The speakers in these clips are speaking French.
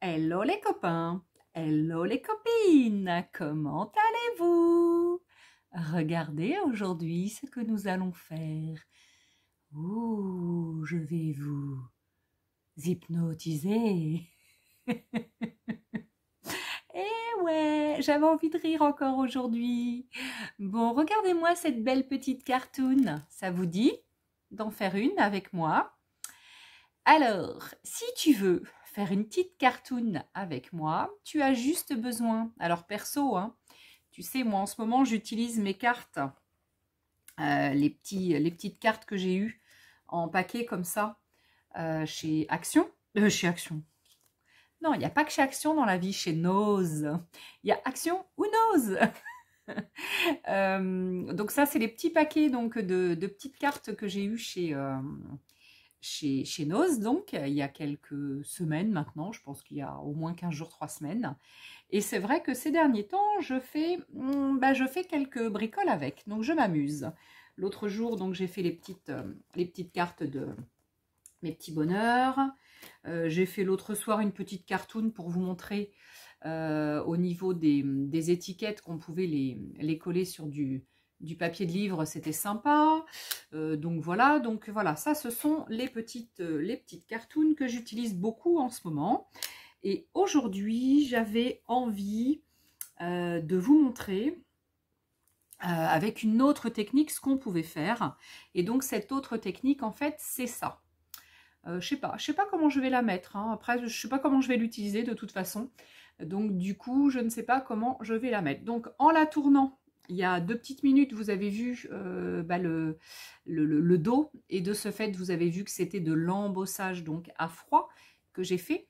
Hello les copains, hello les copines, comment allez-vous? Regardez aujourd'hui ce que nous allons faire. Ouh, je vais vous hypnotiser. Eh ouais, j'avais envie de rire encore aujourd'hui. Bon, regardez-moi cette belle petite cartoon. Ça vous dit d'en faire une avec moi? Alors, si tu veux faire une petite cartoon avec moi, tu as juste besoin, alors perso, hein, tu sais, moi en ce moment j'utilise mes cartes, les petites cartes que j'ai eues en paquet comme ça, chez Action. Chez Action. Non, il n'y a pas que chez Action dans la vie, chez Nose. Il y a Action ou Nose. Donc ça, c'est les petits paquets donc, de petites cartes que j'ai eues chez Noz, donc, il y a quelques semaines maintenant, je pense qu'il y a au moins 15 jours, 3 semaines. Et c'est vrai que ces derniers temps, je fais quelques bricoles avec, donc je m'amuse. L'autre jour, donc j'ai fait les petites cartes de mes petits bonheurs. J'ai fait l'autre soir une petite cartoon pour vous montrer au niveau des étiquettes qu'on pouvait les coller sur du papier de livre, c'était sympa. Donc voilà, ça ce sont les petites cartoons que j'utilise beaucoup en ce moment. Et aujourd'hui, j'avais envie de vous montrer avec une autre technique ce qu'on pouvait faire. Et donc cette autre technique, en fait, c'est ça. Je sais pas comment je vais la mettre, hein. Après je sais pas comment je vais l'utiliser de toute façon. Donc du coup, je ne sais pas comment je vais la mettre. Donc en la tournant, il y a 2 petites minutes, vous avez vu le dos. Et de ce fait, vous avez vu que c'était de l'embossage donc à froid que j'ai fait.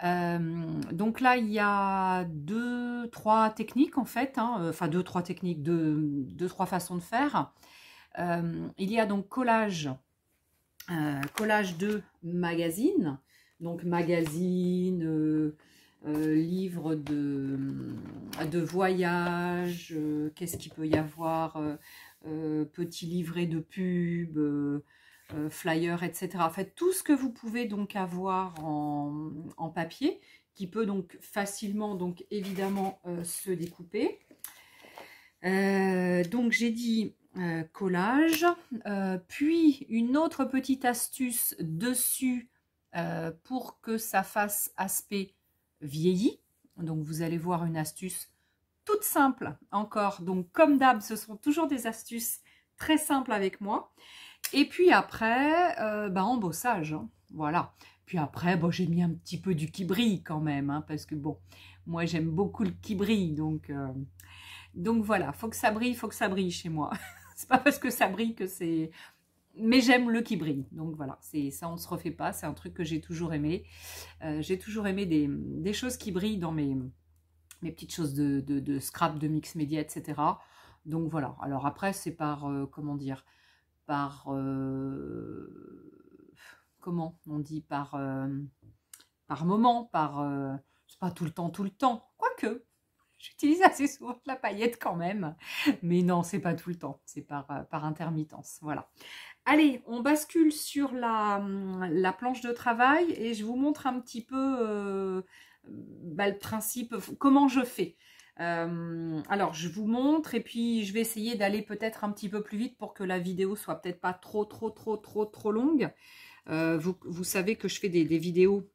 Donc là, il y a 2-3 techniques en fait. Hein, enfin 2-3 techniques, 2-3 façons de faire. Il y a donc collage de magazines. Donc magazine... livres de voyage, qu'est-ce qu'il peut y avoir, petits livrets de pub, flyers, etc. En fait, tout ce que vous pouvez donc avoir en papier, qui peut donc facilement, donc évidemment, se découper. Donc j'ai dit collage, puis une autre petite astuce dessus pour que ça fasse aspect vieilli. Donc vous allez voir une astuce toute simple encore. Donc comme d'hab, ce sont toujours des astuces très simples avec moi. Et puis après, embossage, hein, voilà. Puis après, bon, j'ai mis un petit peu du qui brille quand même, hein, parce que bon, moi j'aime beaucoup le qui brille, donc voilà, faut que ça brille chez moi. C'est pas parce que ça brille que c'est... Mais j'aime le qui brille, donc voilà, ça on se refait pas, c'est un truc que j'ai toujours aimé. J'ai toujours aimé des choses qui brillent dans mes petites choses de scrap, de mix média, etc. Donc voilà, alors après c'est par, comment dire, par, comment on dit, par moment, c'est pas tout le temps, quoique, j'utilise assez souvent de la paillette quand même, mais non, c'est pas tout le temps, c'est par intermittence, voilà. Allez, on bascule sur la planche de travail et je vous montre un petit peu le principe, comment je fais. Alors, je vous montre et puis je vais essayer d'aller peut-être un petit peu plus vite pour que la vidéo soit peut-être pas trop longue. Vous savez que je fais des vidéos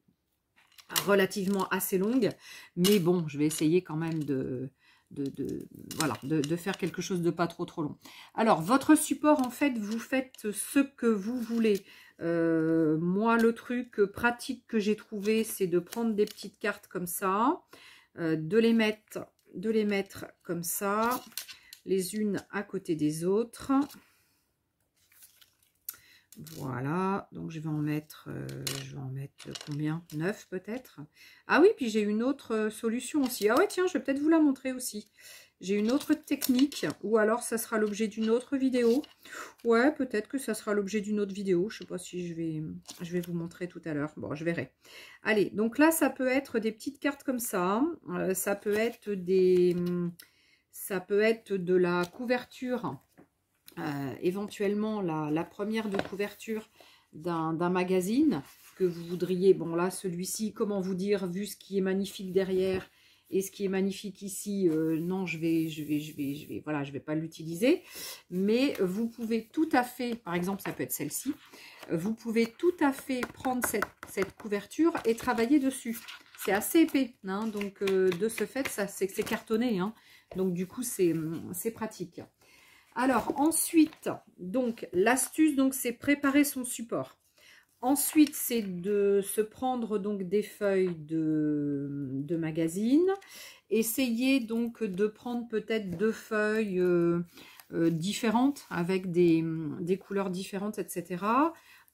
relativement assez longues, mais bon, je vais essayer quand même de faire quelque chose de pas trop long. Alors, votre support, en fait, vous faites ce que vous voulez. Moi, le truc pratique que j'ai trouvé, c'est de prendre des petites cartes comme ça, de les mettre comme ça, les unes à côté des autres. Voilà, donc je vais en mettre combien? 9 peut-être. Ah oui, puis j'ai une autre solution aussi. Ah ouais, tiens, je vais peut-être vous la montrer aussi. J'ai une autre technique, ou alors ça sera l'objet d'une autre vidéo. Ouais, peut-être que ça sera l'objet d'une autre vidéo. Je ne sais pas si je vais vous montrer tout à l'heure. Bon, je verrai. Allez, donc là, ça peut être des petites cartes comme ça. Ça peut être de la couverture. Éventuellement la première de couverture d'un magazine. que vous voudriez. Bon là, celui-ci, comment vous dire, vu ce qui est magnifique derrière et ce qui est magnifique ici, non, voilà, je vais pas l'utiliser. Mais vous pouvez tout à fait, par exemple, ça peut être celle-ci, vous pouvez tout à fait prendre cette couverture et travailler dessus. C'est assez épais, hein, donc de ce fait, c'est cartonné, hein, donc du coup, c'est pratique. Alors ensuite, donc l'astuce, donc c'est préparer son support. Ensuite, c'est de se prendre donc des feuilles de magazine. Essayez donc de prendre peut-être 2 feuilles différentes avec des couleurs différentes, etc.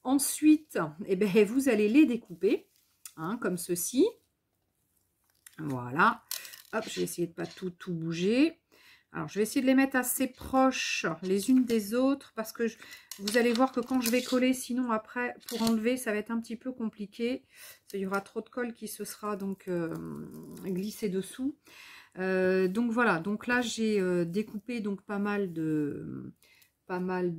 Ensuite, eh ben, vous allez les découper, hein, comme ceci. Voilà. Hop, je vais essayer de ne pas tout bouger. Alors, je vais essayer de les mettre assez proches les unes des autres parce que vous allez voir que quand je vais coller, sinon après, pour enlever, ça va être un petit peu compliqué. Il y aura trop de colle qui se sera donc glissé dessous. Donc voilà, donc là, j'ai découpé donc pas mal de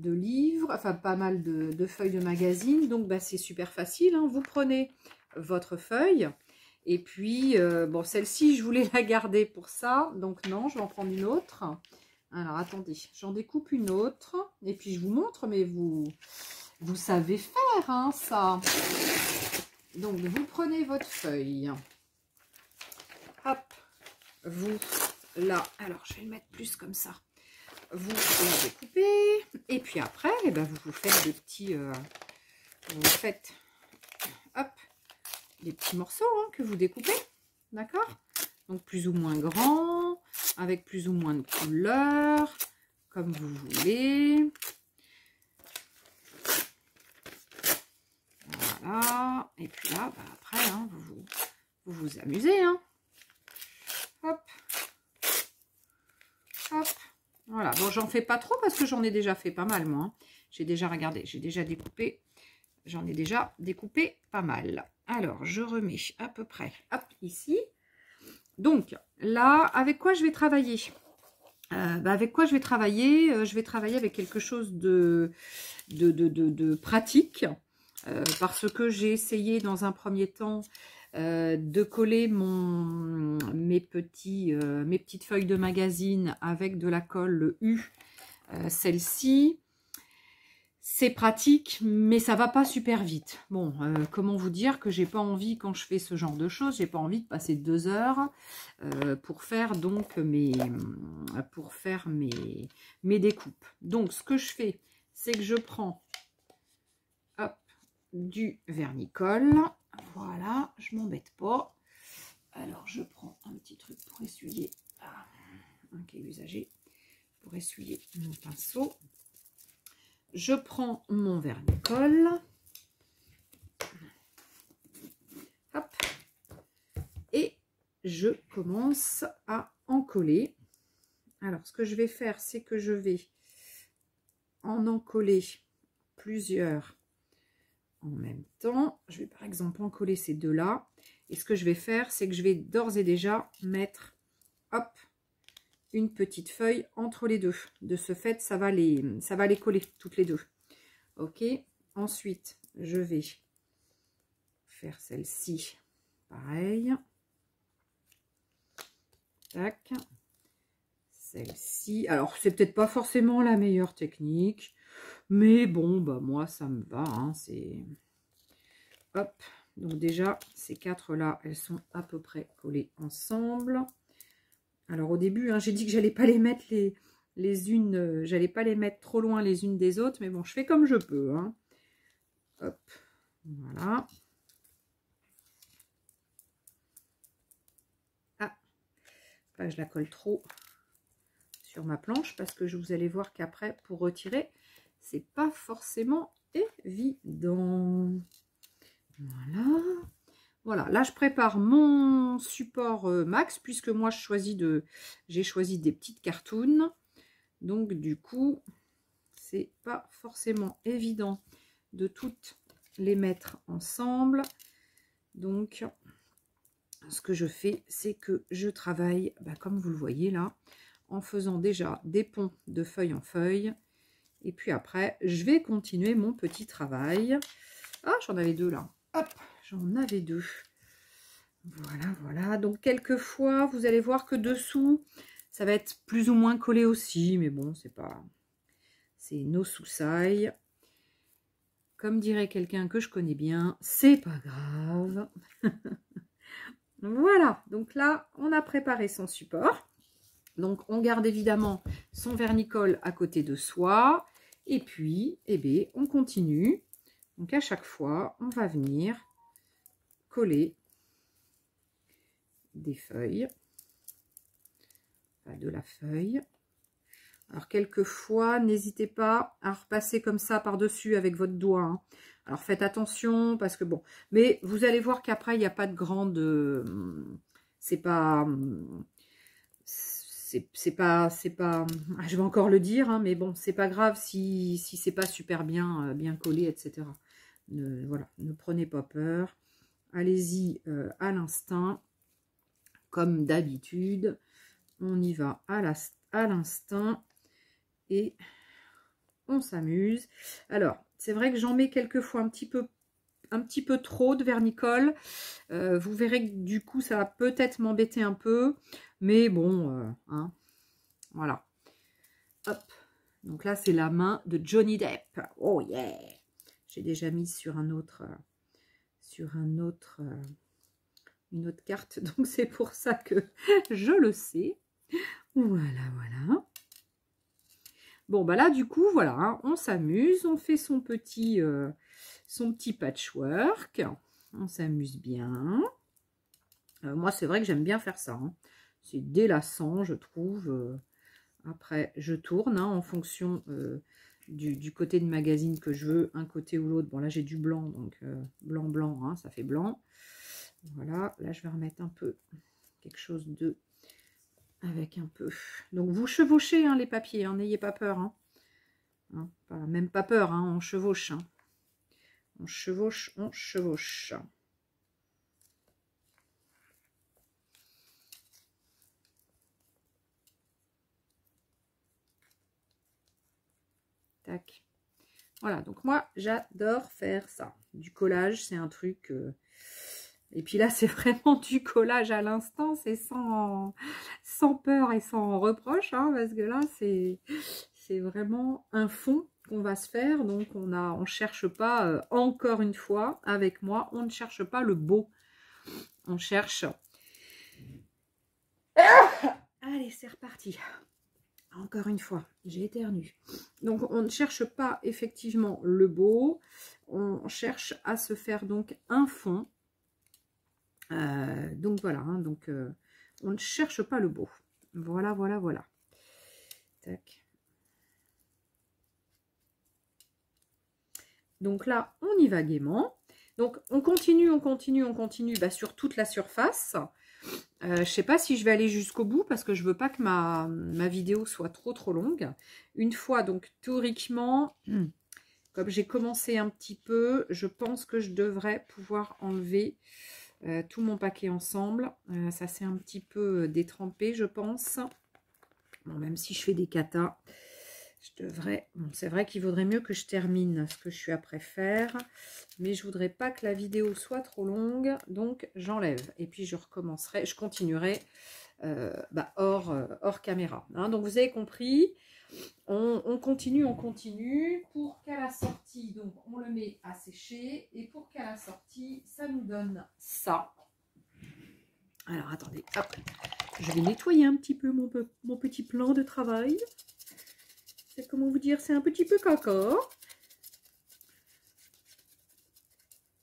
livres, enfin pas mal de feuilles de magazine. Donc bah, c'est super facile, hein. Vous prenez votre feuille. Et puis, bon, celle-ci, je voulais la garder pour ça. Donc, non, je vais en prendre une autre. Alors, attendez, j'en découpe une autre. Et puis, je vous montre, mais vous savez faire, hein, ça. Donc, vous prenez votre feuille. Hop, vous la... Alors, je vais le mettre plus comme ça. Vous la découpez. Et puis après, eh ben, vous faites des petits... vous faites... Hop, des petits morceaux, hein, que vous découpez, d'accord? Donc plus ou moins grands, avec plus ou moins de couleurs, comme vous voulez. Voilà, et puis là, bah, après, hein, vous amusez, hein. Hop, hop, voilà. Bon, j'en fais pas trop parce que j'en ai déjà fait pas mal, moi, hein. J'ai déjà regardé, j'ai déjà découpé. J'en ai déjà découpé pas mal. Alors, je remets à peu près, hop, ici. Donc, là, avec quoi je vais travailler? Avec quoi je vais travailler? Je vais travailler avec quelque chose de pratique. Parce que j'ai essayé dans un premier temps de coller mes petites feuilles de magazine avec de la colle U. Celle-ci. C'est pratique, mais ça va pas super vite. Bon, comment vous dire que j'ai pas envie, quand je fais ce genre de choses, j'ai pas envie de passer 2 heures pour faire donc mes découpes. Donc, ce que je fais, c'est que je prends hop, du vernis-colle. Voilà, je m'embête pas. Alors, je prends un petit truc pour essuyer, un qui est usagé, pour essuyer mon pinceau. Je prends mon vernis-colle. Hop. Et je commence à en coller. Alors, ce que je vais faire, c'est que je vais en coller plusieurs en même temps. Je vais par exemple en coller ces deux-là. Et ce que je vais faire, c'est que je vais d'ores et déjà mettre, hop, une petite feuille entre les deux. De ce fait, ça va les coller toutes les deux. Ok. Ensuite, je vais faire celle-ci. Pareil. Tac. Celle-ci. Alors, c'est peut-être pas forcément la meilleure technique. Mais bon, bah moi, ça me va. Hein, c'est... Hop. Donc déjà, ces quatre-là, elles sont à peu près collées ensemble. Alors au début, hein, j'ai dit que j'allais pas les mettre les unes, j'allais pas les mettre trop loin les unes des autres, mais bon, je fais comme je peux. Hein. Hop, voilà. Ah, pas que je la colle trop sur ma planche parce que vous allez voir qu'après, pour retirer, c'est pas forcément évident. Voilà. Voilà, là je prépare mon support max puisque moi j'ai choisi des petites cartounes. Donc du coup, c'est pas forcément évident de toutes les mettre ensemble. Donc ce que je fais, c'est que je travaille, comme vous le voyez là, en faisant déjà des ponts de feuille en feuille. Et puis après, je vais continuer mon petit travail. Ah, j'en avais deux là. hop, j'en avais 2. Voilà, voilà. Donc, quelquefois, vous allez voir que dessous, ça va être plus ou moins collé aussi. Mais bon, c'est pas... C'est nos soussailles. Comme dirait quelqu'un que je connais bien, c'est pas grave. Voilà. Donc là, on a préparé son support. Donc, on garde évidemment son vernicole à côté de soi. Et puis, eh bien, on continue. Donc, à chaque fois, on va venir coller des feuilles, enfin, de la feuille. Alors, quelquefois, n'hésitez pas à repasser comme ça par-dessus avec votre doigt. Hein. Alors, faites attention parce que bon... Mais vous allez voir qu'après, il n'y a pas de grande... c'est pas... C'est pas... Je vais encore le dire, hein, mais bon, c'est pas grave si c'est pas super bien, bien collé, etc. Voilà, ne prenez pas peur. Allez-y à l'instinct. Comme d'habitude, on y va à l'instinct et on s'amuse. Alors, c'est vrai que j'en mets quelquefois un petit peu trop de vernicole. Vous verrez que du coup, ça va peut-être m'embêter un peu. Mais bon, hein, voilà. Hop. Donc là, c'est la main de Johnny Depp. Oh yeah! J'ai déjà mis sur une autre carte, donc c'est pour ça que je le sais. Voilà, voilà. Bon, bah là, du coup, voilà, hein, on s'amuse, on fait son petit patchwork. On s'amuse bien. Moi, c'est vrai que j'aime bien faire ça. Hein. C'est délassant, je trouve. Après, je tourne hein, en fonction du côté de magazine que je veux, un côté ou l'autre. Bon, là, j'ai du blanc, donc blanc, blanc, hein, ça fait blanc. Voilà, là je vais remettre un peu quelque chose de... avec un peu... Donc vous chevauchez hein, les papiers, hein, n'ayez pas peur. Hein. Hein, même pas peur, hein, on chevauche. Hein. On chevauche, on chevauche. Tac. Voilà, donc moi j'adore faire ça. Du collage, c'est un truc... Et puis là, c'est vraiment du collage à l'instant, c'est sans peur et sans reproche, hein, parce que là, c'est vraiment un fond qu'on va se faire. Donc, on cherche pas, encore une fois, avec moi, on ne cherche pas le beau. On cherche... Allez, c'est reparti. Encore une fois, j'ai éternué. Donc, on ne cherche pas effectivement le beau. On cherche à se faire donc un fond. Donc voilà, hein, donc on ne cherche pas le beau. Voilà, voilà, voilà. Tac. Donc là, on y va gaiement. Donc on continue, on continue, on continue bah, sur toute la surface. Je ne sais pas si je vais aller jusqu'au bout parce que je ne veux pas que ma vidéo soit trop longue. Une fois, donc théoriquement, comme j'ai commencé un petit peu, je pense que je devrais pouvoir enlever... tout mon paquet ensemble. Ça s'est un petit peu détrempé, je pense. Bon, même si je fais des katas, je devrais... Bon, c'est vrai qu'il vaudrait mieux que je termine ce que je suis après faire. Mais je voudrais pas que la vidéo soit trop longue. Donc, j'enlève. Et puis, je recommencerai. Je continuerai hors caméra. Hein. Donc, vous avez compris. On continue, on continue. Pour qu'à la sortie, donc on le met à sécher. Et pour qu'à la sortie, ça nous donne ça. Alors, attendez, hop. Je vais nettoyer un petit peu mon petit plan de travail. C'est comment vous dire, c'est un petit peu caca.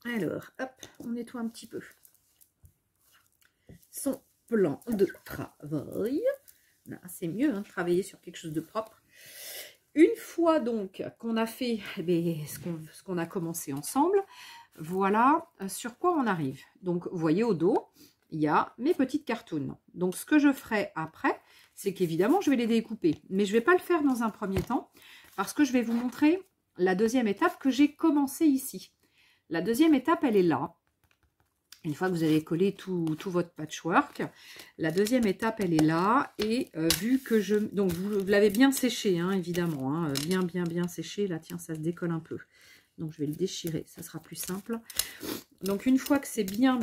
Alors, hop, on nettoie un petit peu son plan de travail. C'est mieux hein, de travailler sur quelque chose de propre. Une fois donc qu'on a fait ce qu'on a commencé ensemble, voilà sur quoi on arrive. Donc, vous voyez au dos, il y a mes petites cartounes. Donc, ce que je ferai après, c'est qu'évidemment, je vais les découper. Mais je ne vais pas le faire dans un premier temps parce que je vais vous montrer la deuxième étape que j'ai commencé ici. La deuxième étape, elle est là. Une fois que vous avez collé tout votre patchwork, la deuxième étape, elle est là. Et vu que je... Donc, vous l'avez bien séché, hein, évidemment. Hein, bien séché. Là, tiens, ça se décolle un peu. Donc, je vais le déchirer, ça sera plus simple. Donc, une fois que c'est bien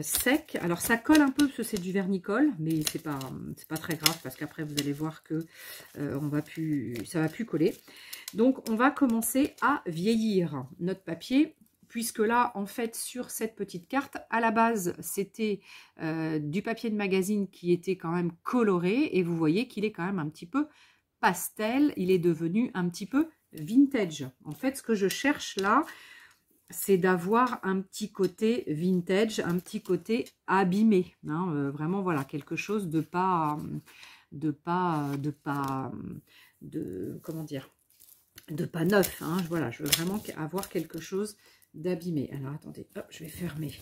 sec, alors ça colle un peu parce que c'est du vernicole, mais c'est pas très grave parce qu'après, vous allez voir que ça va plus coller. Donc, on va commencer à vieillir notre papier, puisque là, en fait, sur cette petite carte, à la base, c'était du papier de magazine qui était quand même coloré, et vous voyez qu'il est quand même un petit peu pastel, il est devenu un petit peu vintage. En fait, ce que je cherche là, c'est d'avoir un petit côté vintage, un petit côté abîmé, hein, vraiment, voilà, quelque chose de comment dire, de pas neuf, hein. Voilà, je veux vraiment avoir quelque chose d'abîmé. Alors, attendez, hop, je vais fermer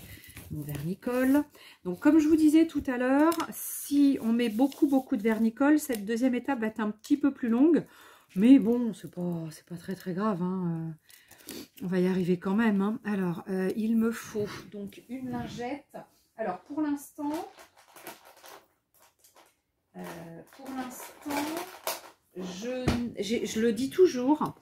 mon vernicole. Donc, comme je vous disais tout à l'heure, si on met beaucoup de vernicole, cette deuxième étape va être un petit peu plus longue. Mais bon, c'est pas très grave, hein. On va y arriver quand même, hein. Alors, il me faut donc une lingette. Alors, pour l'instant, je le dis toujours,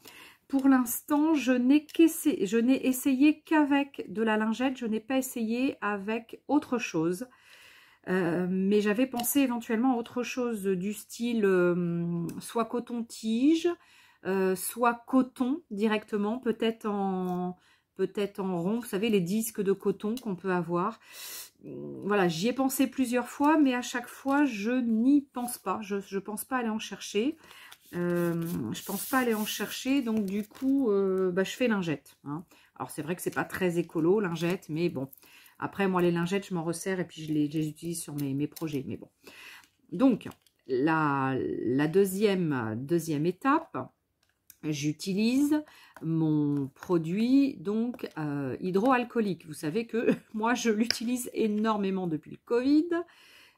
pour l'instant, je n'ai essayé qu'avec de la lingette, je n'ai pas essayé avec autre chose. Mais j'avais pensé éventuellement à autre chose du style soit coton-tige, soit coton directement, peut-être en rond, vous savez, les disques de coton qu'on peut avoir. Voilà, j'y ai pensé plusieurs fois, mais à chaque fois, je n'y pense pas. Je ne pense pas aller en chercher. Je pense pas aller en chercher, donc du coup, je fais lingette, hein. Alors, c'est vrai que c'est pas très écolo, lingette, mais bon. Après, moi, les lingettes, je m'en resserre et puis je les utilise sur mes projets, mais bon. Donc, la deuxième étape, j'utilise mon produit donc hydroalcoolique. Vous savez que moi, je l'utilise énormément depuis le Covid.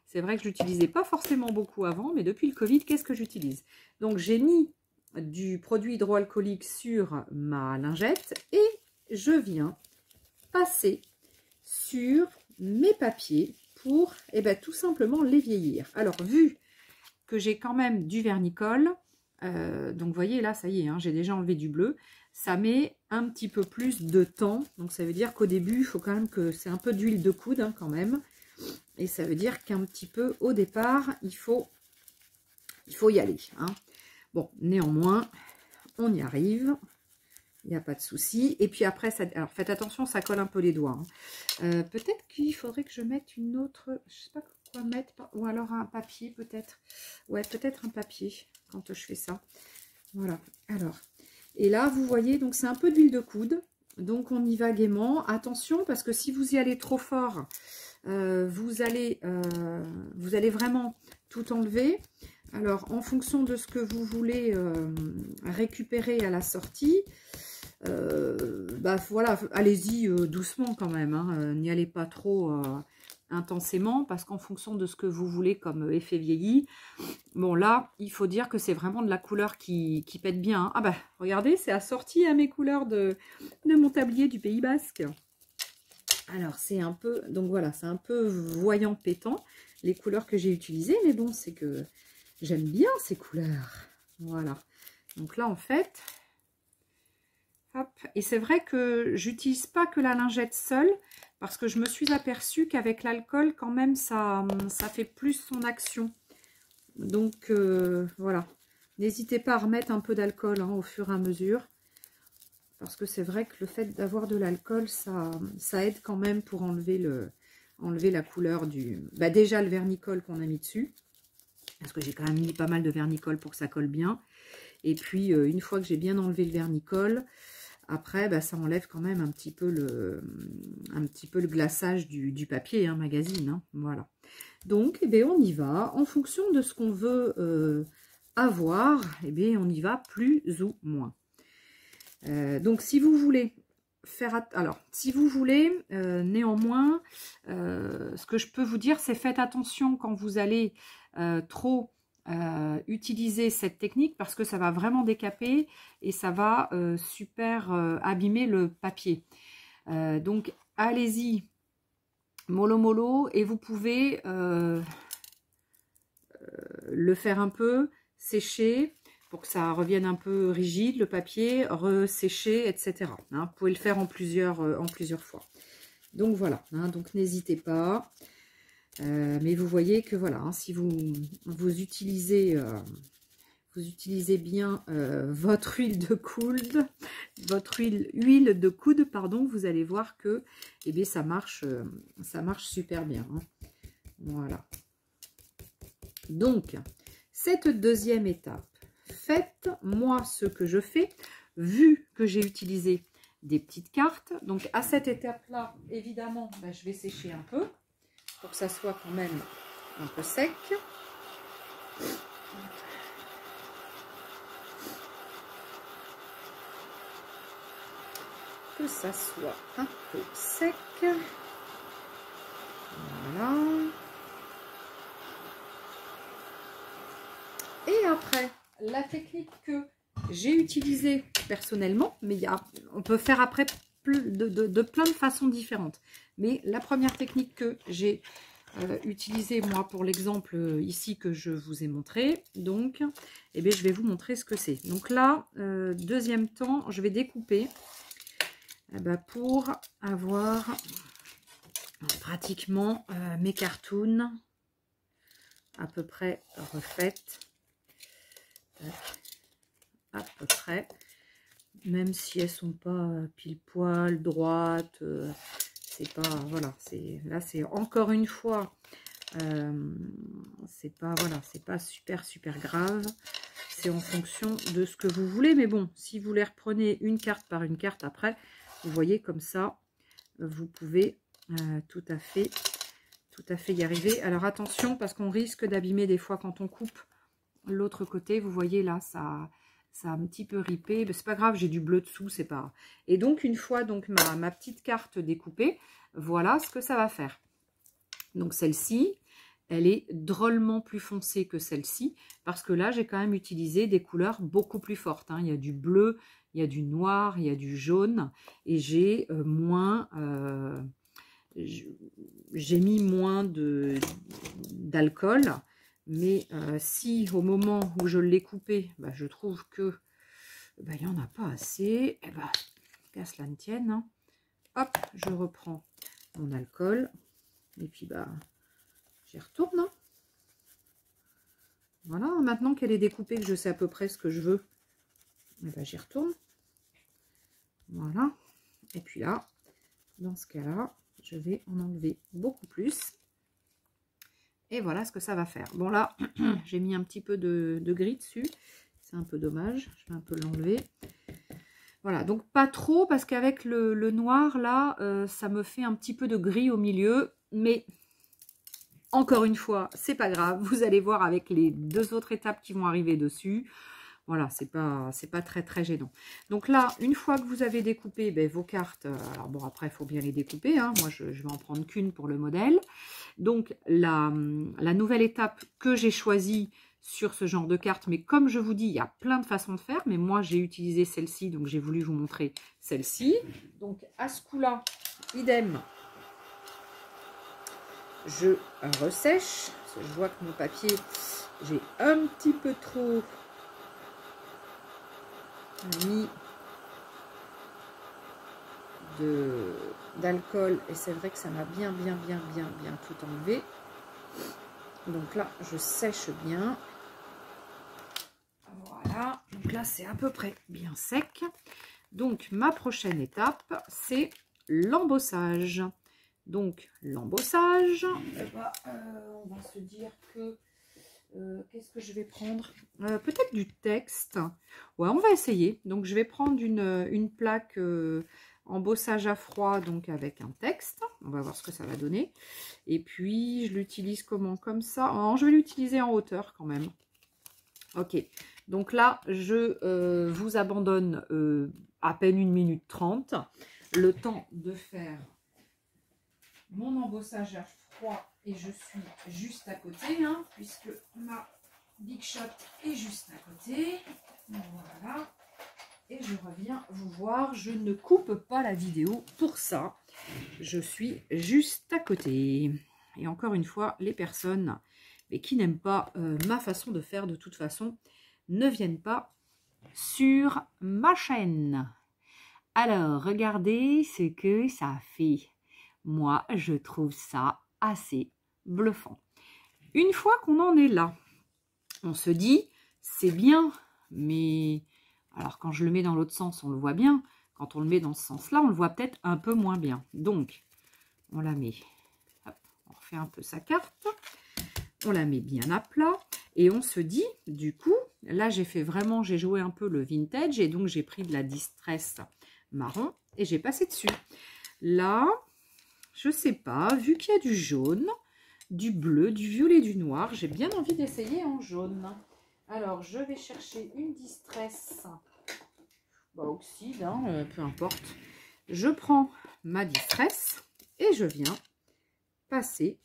C'est vrai que je ne l'utilisais pas forcément beaucoup avant, mais depuis le Covid, qu'est-ce que j'utilise? Donc, j'ai mis du produit hydroalcoolique sur ma lingette et je viens passer sur mes papiers pour tout simplement les vieillir. Alors, vu que j'ai quand même du vernicole, donc vous voyez là, ça y est, hein, j'ai déjà enlevé du bleu, ça met un petit peu plus de temps. Donc, ça veut dire qu'au début, il faut quand même que c'est un peu d'huile de coude, hein, quand même. Et ça veut dire qu'un petit peu au départ, il faut y aller, hein. Bon, néanmoins, on y arrive. Il n'y a pas de souci. Et puis après, alors faites attention, ça colle un peu les doigts, hein. Peut-être qu'il faudrait que je mette une autre, je ne sais pas quoi mettre, ou alors un papier peut-être. Ouais, peut-être un papier quand je fais ça. Voilà. Alors, et là, vous voyez, donc c'est un peu d'huile de coude. Donc on y va gaiement. Attention, parce que si vous y allez trop fort, vous allez vraiment tout enlever. Alors, en fonction de ce que vous voulez récupérer à la sortie, voilà, allez-y doucement quand même, hein, n'y allez pas trop intensément, parce qu'en fonction de ce que vous voulez comme effet vieilli, bon là, il faut dire que c'est vraiment de la couleur qui pète bien, hein. Ah bah, regardez, c'est assorti à mes couleurs de mon tablier du Pays Basque. Alors, c'est un peu, donc voilà, c'est un peu voyant pétant, les couleurs que j'ai utilisées, mais bon, c'est que j'aime bien ces couleurs. Voilà. Donc là, en fait, hop, et c'est vrai que j'utilise pas que la lingette seule, parce que je me suis aperçue qu'avec l'alcool, quand même, ça fait plus son action. Donc, voilà. N'hésitez pas à remettre un peu d'alcool, hein, au fur et à mesure. Parce que c'est vrai que le fait d'avoir de l'alcool, ça aide quand même pour enlever la couleur du... déjà le vernicole qu'on a mis dessus. Parce que j'ai quand même mis pas mal de vernicole pour que ça colle bien. Et puis, une fois que j'ai bien enlevé le vernicole, après, ça enlève quand même un petit peu le glaçage du papier, hein, magazine, hein, voilà. Donc, on y va. En fonction de ce qu'on veut avoir, on y va plus ou moins. Donc, si vous voulez faire... Alors, si vous voulez, néanmoins, ce que je peux vous dire, c'est faites attention quand vous allez trop utiliser cette technique, parce que ça va vraiment décaper et ça va super abîmer le papier. Donc, allez-y, mollo mollo, et vous pouvez le faire un peu, sécher. pour que ça revienne un peu rigide, le papier, ressécher, etc. Hein, vous pouvez le faire en plusieurs fois. Donc voilà, hein, donc n'hésitez pas. Mais vous voyez que voilà, hein, si vous utilisez bien votre huile de coude, huile de coude, pardon, vous allez voir que eh bien, ça marche super bien. Hein. Voilà. Donc, cette deuxième étape, faites-moi ce que je fais, vu que j'ai utilisé des petites cartes. Donc, à cette étape-là, évidemment, ben, je vais sécher un peu pour que ça soit quand même un peu sec. Que ça soit un peu sec. Voilà. Et après, la technique que j'ai utilisée personnellement, mais on peut faire après de plein de façons différentes. Mais la première technique que j'ai utilisée, moi, pour l'exemple ici que je vous ai montré, donc, eh bien, je vais vous montrer ce que c'est. Donc là, deuxième temps, je vais découper pour avoir pratiquement mes cartoons à peu près refaites. À peu près, même si elles sont pas pile poil droite, c'est pas, voilà, là c'est encore une fois c'est pas, voilà, c'est pas super grave, c'est en fonction de ce que vous voulez. Mais bon, si vous les reprenez une carte par une carte après, vous voyez, comme ça vous pouvez tout à fait y arriver. Alors attention, parce qu'on risque d'abîmer des fois quand on coupe l'autre côté. Vous voyez là, ça a un petit peu ripé, mais c'est pas grave, j'ai du bleu dessous, c'est pas. Et donc une fois donc ma petite carte découpée, voilà ce que ça va faire. Donc celle-ci, elle est drôlement plus foncée que celle-ci, parce que là j'ai quand même utilisé des couleurs beaucoup plus fortes, hein. Il y a du bleu, il y a du noir, il y a du jaune, et j'ai j'ai mis moins d'alcool. Mais si au moment où je l'ai coupé, bah, je trouve que bah, il n'y en a pas assez, et bah, qu'à cela ne tienne, hein. Hop, je reprends mon alcool et puis bah j'y retourne. Hein. Voilà, maintenant qu'elle est découpée, que je sais à peu près ce que je veux, et bah, j'y retourne. Voilà, et puis là, dans ce cas-là, je vais en enlever beaucoup plus. Et voilà ce que ça va faire. Bon là, j'ai mis un petit peu de gris dessus. C'est un peu dommage. Je vais un peu l'enlever. Voilà, donc pas trop, parce qu'avec le noir, là, ça me fait un petit peu de gris au milieu. Mais encore une fois, c'est pas grave. Vous allez voir avec les deux autres étapes qui vont arriver dessus. Voilà, c'est pas très gênant. Donc là, une fois que vous avez découpé vos cartes, alors bon, après, il faut bien les découper. Hein. Moi, je vais en prendre qu'une pour le modèle. Donc, la nouvelle étape que j'ai choisie sur ce genre de carte, mais comme je vous dis, il y a plein de façons de faire, mais moi, j'ai utilisé celle-ci, donc j'ai voulu vous montrer celle-ci. Donc, à ce coup-là, idem, je ressèche, parce que je vois que mon papier, j'ai un petit peu trop mis d'alcool, et c'est vrai que ça m'a bien tout enlevé. Donc là, je sèche bien. Voilà, donc là, c'est à peu près bien sec. Donc, ma prochaine étape, c'est l'embossage. Donc, l'embossage, on va se dire que... qu'est-ce que je vais prendre? Peut-être du texte. Ouais, on va essayer. Donc, je vais prendre une plaque embossage à froid, donc avec un texte. On va voir ce que ça va donner. Et puis, je l'utilise comment? Comme ça. Oh, je vais l'utiliser en hauteur quand même. Ok. Donc là, je vous abandonne à peine 1 minute 30. Le temps de faire mon embossage à froid. Et je suis juste à côté, hein, puisque ma Big Shot est juste à côté. Voilà. Et je reviens vous voir. Je ne coupe pas la vidéo pour ça. Je suis juste à côté. Et encore une fois, les personnes qui n'aiment pas ma façon de faire, de toute façon, ne viennent pas sur ma chaîne. Alors, regardez ce que ça fait. Moi, je trouve ça assez bluffant. Une fois qu'on en est là, on se dit, c'est bien, mais alors quand je le mets dans l'autre sens, on le voit bien. Quand on le met dans ce sens-là, on le voit peut-être un peu moins bien. Donc, on la met, hop, on refait un peu sa carte, on la met bien à plat, et on se dit, du coup, là j'ai joué un peu le vintage, et donc j'ai pris de la distress marron, et j'ai passé dessus. Là, je sais pas, vu qu'il y a du jaune, du bleu, du violet, du noir, j'ai bien envie d'essayer en jaune. Alors, je vais chercher une distress, oxyde, hein, peu importe. Je prends ma distress et je viens passer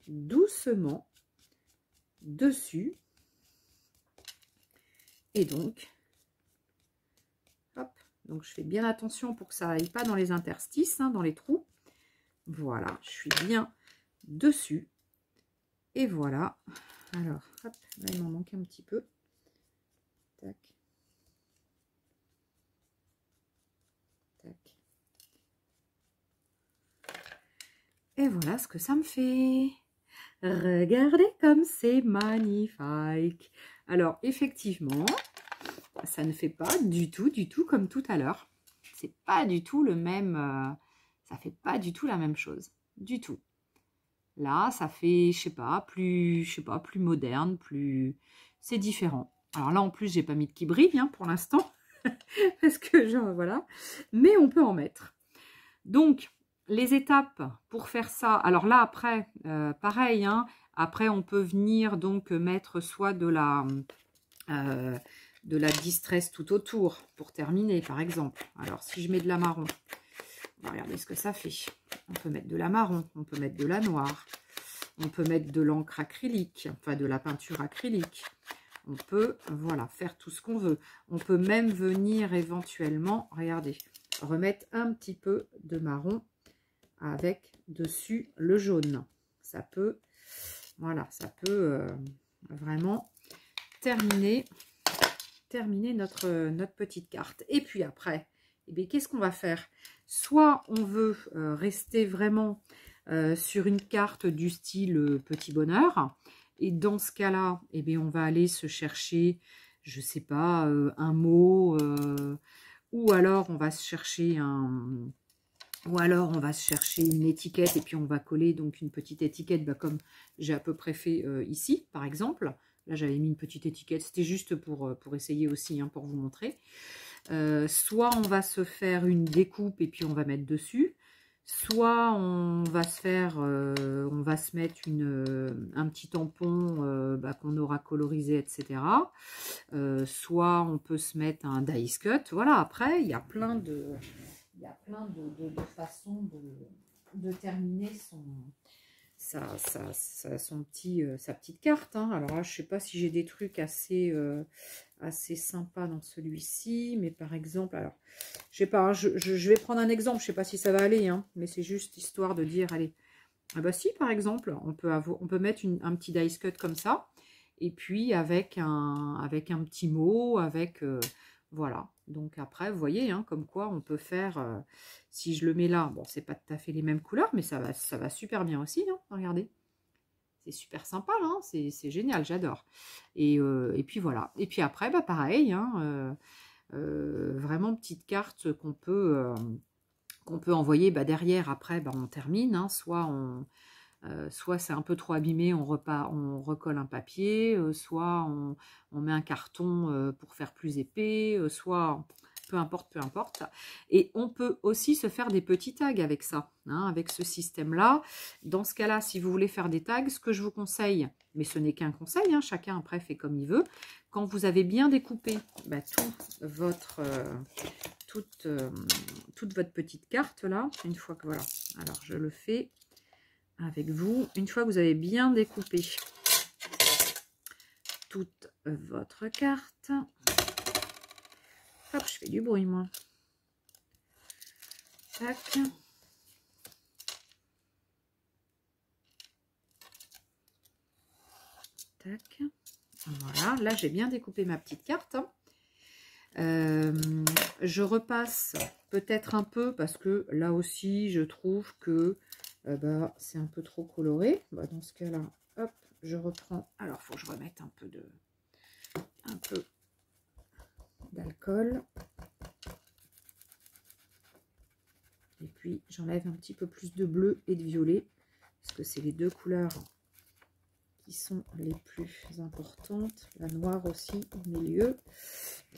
doucement dessus. Et donc, hop, donc je fais bien attention pour que ça n'aille pas dans les interstices, hein, dans les trous. Voilà, je suis bien dessus. Et voilà. Alors, hop, là il m'en manque un petit peu. Tac. Tac. Et voilà ce que ça me fait. Regardez comme c'est magnifique. Alors, effectivement, ça ne fait pas du tout comme tout à l'heure. C'est pas du tout le même... ça fait pas du tout la même chose. Du tout. Là, ça fait, je sais pas, plus moderne, plus... C'est différent. Alors là, en plus, j'ai pas mis de qui brille hein, pour l'instant. Parce que, genre, voilà. Mais on peut en mettre. Donc, les étapes pour faire ça. Alors là, après, pareil, hein, après, on peut venir donc mettre soit de la distress tout autour pour terminer, par exemple. Alors, si je mets de la marron, on va regarder ce que ça fait. On peut mettre de la marron, on peut mettre de la noire, on peut mettre de l'encre acrylique, enfin de la peinture acrylique. On peut, voilà, faire tout ce qu'on veut. On peut même venir éventuellement, regardez, remettre un petit peu de marron avec dessus le jaune. Ça peut, voilà, ça peut vraiment terminer notre petite carte. Et puis après, eh bien, qu'est-ce qu'on va faire? Soit on veut rester vraiment sur une carte du style petit bonheur. Et dans ce cas-là, eh bien, on va aller se chercher, je sais pas, un mot, ou alors on va se chercher une étiquette et puis on va coller donc une petite étiquette, comme j'ai à peu près fait ici, par exemple. Là, j'avais mis une petite étiquette, c'était juste pour essayer aussi, hein, pour vous montrer. Soit on va se faire une découpe et puis on va mettre dessus. Soit on va se mettre un petit tampon qu'on aura colorisé, etc. Soit on peut se mettre un dice cut. Voilà, après, il y a plein de façons de terminer sa petite carte. Hein. Alors là, je ne sais pas si j'ai des trucs assez sympas dans celui-ci, mais par exemple, alors, je sais pas, hein, je vais prendre un exemple, je ne sais pas si ça va aller, hein, mais c'est juste histoire de dire, allez, ah bah si, par exemple, on peut mettre un petit dice cut comme ça, et puis avec un petit mot, voilà. Donc après, vous voyez, hein, comme quoi on peut faire, si je le mets là, bon, c'est pas tout à fait les mêmes couleurs, mais ça va super bien aussi, hein, regardez. C'est super sympa, hein, c'est génial, j'adore. Et puis voilà. Et puis après, bah pareil, hein, vraiment petite carte qu'on peut envoyer derrière. Après, on termine, hein, soit c'est un peu trop abîmé, on recolle un papier, soit on met un carton pour faire plus épais, soit peu importe. Et on peut aussi se faire des petits tags avec ça, hein, avec ce système-là. Dans ce cas-là, si vous voulez faire des tags, ce que je vous conseille, mais ce n'est qu'un conseil, hein, chacun après fait comme il veut, quand vous avez bien découpé toute votre petite carte là, une fois que voilà, alors je le fais avec vous, une fois que vous avez bien découpé toute votre carte, hop, je fais du bruit moi, tac, tac, Voilà, là j'ai bien découpé ma petite carte. Je repasse peut-être un peu parce que là aussi je trouve que bah, c'est un peu trop coloré. Bah, dans ce cas-là, hop, je reprends. Alors, il faut que je remette un peu d'alcool. Et puis, j'enlève un petit peu plus de bleu et de violet parce que c'est les deux couleurs qui sont les plus importantes. La noire aussi au milieu.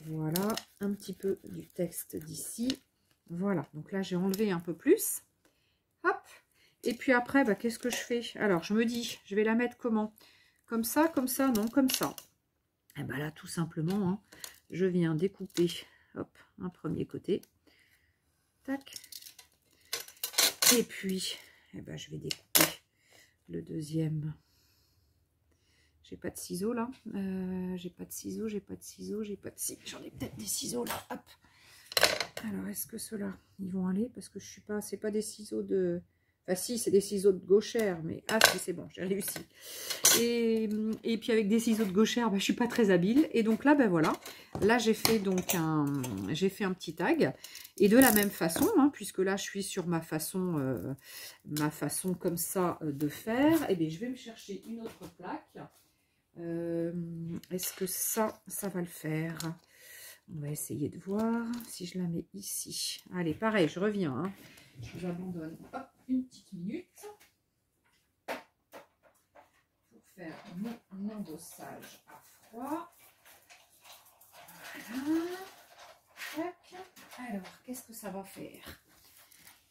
Voilà, un petit peu du texte d'ici. Voilà, donc là, j'ai enlevé un peu plus. Hop. Et puis après, bah, qu'est-ce que je fais? Alors, je me dis, je vais la mettre comment? Comme ça, non, comme ça. Et bien là, tout simplement, hein, je viens découper, hop, un premier côté. Tac. Et puis, eh ben, je vais découper le deuxième. J'ai pas de ciseaux là. J'ai pas de ciseaux, j'ai pas de ciseaux, j'ai pas de ciseaux. J'en ai peut-être des ciseaux là. Hop. Alors, est-ce que ceux-là, ils vont aller? Parce que je suis pas, c'est pas des ciseaux de... Enfin, si, c'est des ciseaux de gauchère, mais... Ah, si, c'est bon, j'ai réussi. Et puis, avec des ciseaux de gauchère, bah, je suis pas très habile. Et donc là, ben voilà. Là, j'ai fait donc j'ai fait un petit tag. Et de la même façon, hein, puisque là, je suis sur ma façon comme ça de faire, et bien, je vais me chercher une autre plaque. Est-ce que ça va le faire? On va essayer de voir si je la mets ici. Allez, pareil, je reviens. Hein. Je vous abandonne. Hop, une petite minute. Pour faire mon embossage à froid. Voilà. Tac. Alors, qu'est-ce que ça va faire?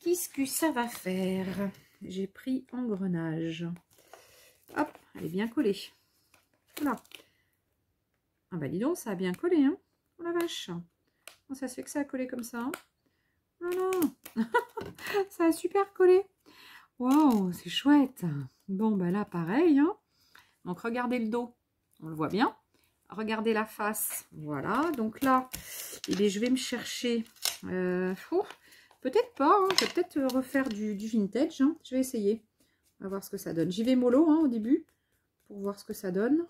Qu'est-ce que ça va faire? J'ai pris engrenage. Hop, elle est bien collée. Voilà. Ah bah dis donc, ça a bien collé, hein. Oh la vache. Oh, ça se fait que ça a collé comme ça. Hein. Non, non. Ça a super collé. Wow, c'est chouette. Bon, bah là, pareil. Hein. Donc, regardez le dos. On le voit bien. Regardez la face. Voilà. Donc là, eh bien, je vais me chercher. Peut-être pas. Hein. Je vais peut-être refaire du vintage. Hein. Je vais essayer. On va voir ce que ça donne. J'y vais mollo hein, au début. Pour voir ce que ça donne.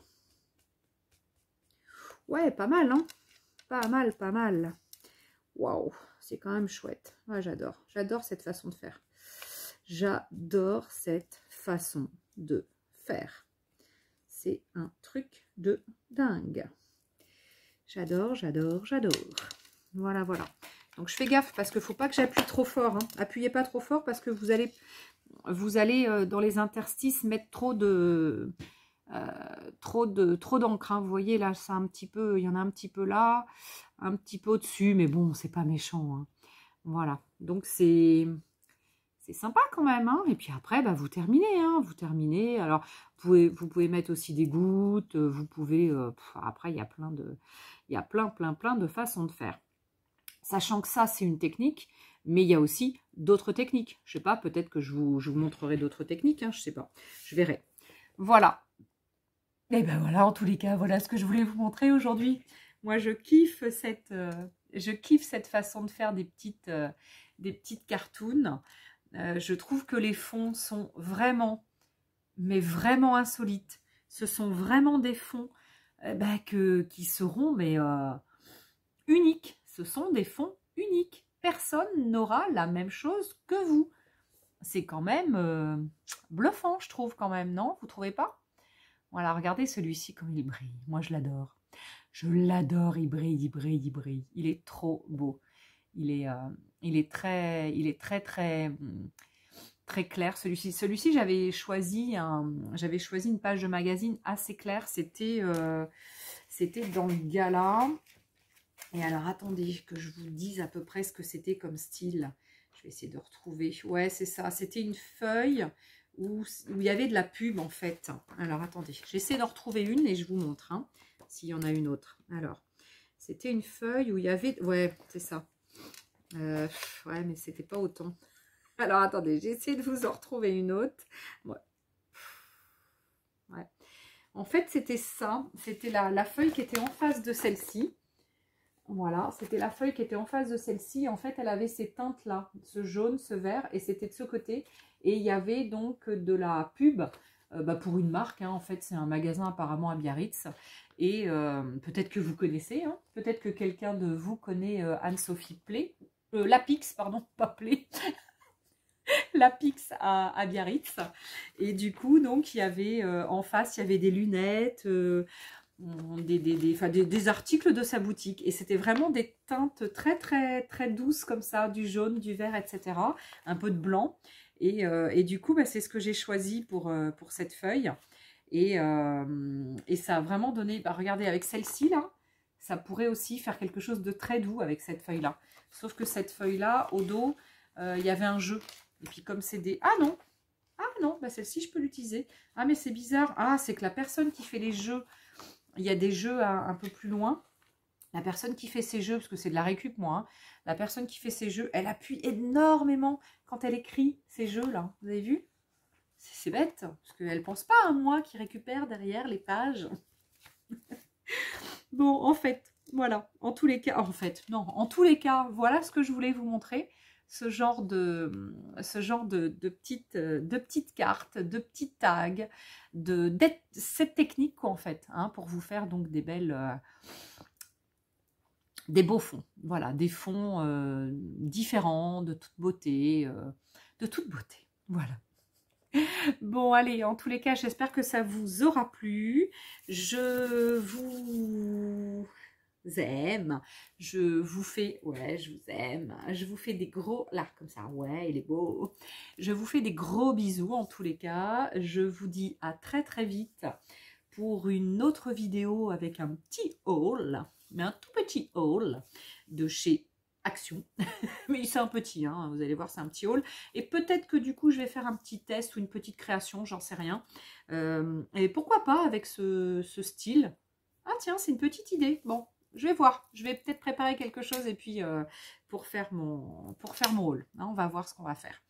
Ouais, pas mal. Hein. Pas mal, pas mal. Waouh, c'est quand même chouette. Ouais, j'adore. J'adore cette façon de faire. J'adore cette façon de faire. C'est un truc de dingue. J'adore, j'adore, j'adore. Voilà, voilà. Donc, je fais gaffe parce qu'il ne faut pas que j'appuie trop fort. Hein. Appuyez pas trop fort parce que vous allez dans les interstices mettre trop de... trop d'encre, hein. Vous voyez là, ça un petit peu, il y en a un petit peu là, un petit peu au-dessus, mais bon, c'est pas méchant. Hein. Voilà, donc c'est sympa quand même. Hein. Et puis après, bah, vous terminez. Hein. Vous terminez. Alors, vous pouvez mettre aussi des gouttes. Vous pouvez. Après, il y a plein de façons de faire. Sachant que ça, c'est une technique, mais il y a aussi d'autres techniques. Je sais pas, peut-être que je vous montrerai d'autres techniques. Hein, je sais pas, je verrai. Voilà. Et ben voilà, en tous les cas, voilà ce que je voulais vous montrer aujourd'hui. Moi, je kiffe cette façon de faire des petites cartoons. Je trouve que les fonds sont vraiment, mais vraiment insolites. Ce sont vraiment des fonds qui seront uniques. Ce sont des fonds uniques. Personne n'aura la même chose que vous. C'est quand même bluffant, je trouve quand même, non? Vous trouvez pas? Voilà, regardez celui-ci comme il brille. Moi, je l'adore. Je l'adore, il brille, il brille, il brille. Il est trop beau. Il est très clair. Celui-ci, j'avais choisi une page de magazine assez claire. C'était dans le gala. Et alors, attendez que je vous dise à peu près ce que c'était comme style. Je vais essayer de retrouver. Ouais, c'est ça. C'était une feuille où il y avait de la pub en fait. Alors attendez, j'essaie d'en retrouver une et je vous montre hein, s'il y en a une autre. Alors, c'était une feuille où il y avait... Ouais, c'est ça. Ouais, mais c'était pas autant. Alors attendez, j'essaie de vous en retrouver une autre. Ouais. Ouais. En fait, c'était ça. C'était la feuille qui était en face de celle-ci. Voilà, c'était la feuille qui était en face de celle-ci. En fait, elle avait ces teintes-là, ce jaune, ce vert, et c'était de ce côté. Et il y avait donc de la pub pour une marque, hein. En fait, c'est un magasin apparemment à Biarritz. Et peut-être que vous connaissez, hein. Peut-être que quelqu'un de vous connaît Anne-Sophie Play. Lapix, pardon, pas Play. Lapix à Biarritz. Et du coup, donc, il y avait en face, il y avait des lunettes, des articles de sa boutique. Et c'était vraiment des teintes très, très, très douces comme ça, du jaune, du vert, etc. Un peu de blanc. Et du coup, c'est ce que j'ai choisi pour cette feuille. Et ça a vraiment donné, regardez, avec celle-ci, là, ça pourrait aussi faire quelque chose de très doux avec cette feuille-là. Sauf que cette feuille-là, au dos, il y avait un jeu. Et puis comme c'est des... Ah non, celle-ci, je peux l'utiliser. Ah, mais c'est bizarre. Ah, c'est que la personne qui fait les jeux, il y a des jeux un peu plus loin. La personne qui fait ces jeux, parce que c'est de la récup, moi, hein, la personne qui fait ces jeux, elle appuie énormément quand elle écrit ces jeux-là. Vous avez vu? C'est bête, parce qu'elle ne pense pas à moi qui récupère derrière les pages. Bon, en fait, voilà. En tous les cas, en tous les cas, voilà ce que je voulais vous montrer. Ce genre de petites cartes, de petits tags, cette technique, quoi, en fait, hein, pour vous faire donc des belles... des beaux fonds, voilà, des fonds différents, de toute beauté, voilà. Bon, allez, en tous les cas, j'espère que ça vous aura plu. Je vous aime. Je vous fais, ouais, je vous aime. Je vous fais des gros, là, comme ça, ouais, il est beau. Je vous fais des gros bisous, en tous les cas. Je vous dis à très, très vite pour une autre vidéo avec un petit haul, mais un tout petit haul de chez Action. Mais c'est un petit, hein, vous allez voir, c'est un petit haul. Et peut-être que du coup, je vais faire un petit test ou une petite création, j'en sais rien. Et pourquoi pas avec ce style. Ah tiens, c'est une petite idée. Bon, je vais voir. Je vais peut-être préparer quelque chose et puis pour faire mon haul. Hein, on va voir ce qu'on va faire.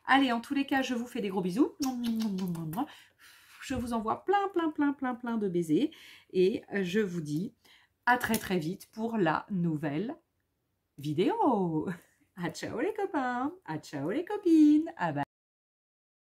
Allez, en tous les cas, je vous fais des gros bisous. Je vous envoie plein de baisers. Et je vous dis à très très vite pour la nouvelle vidéo. À ciao les copains, à ciao les copines, à bye.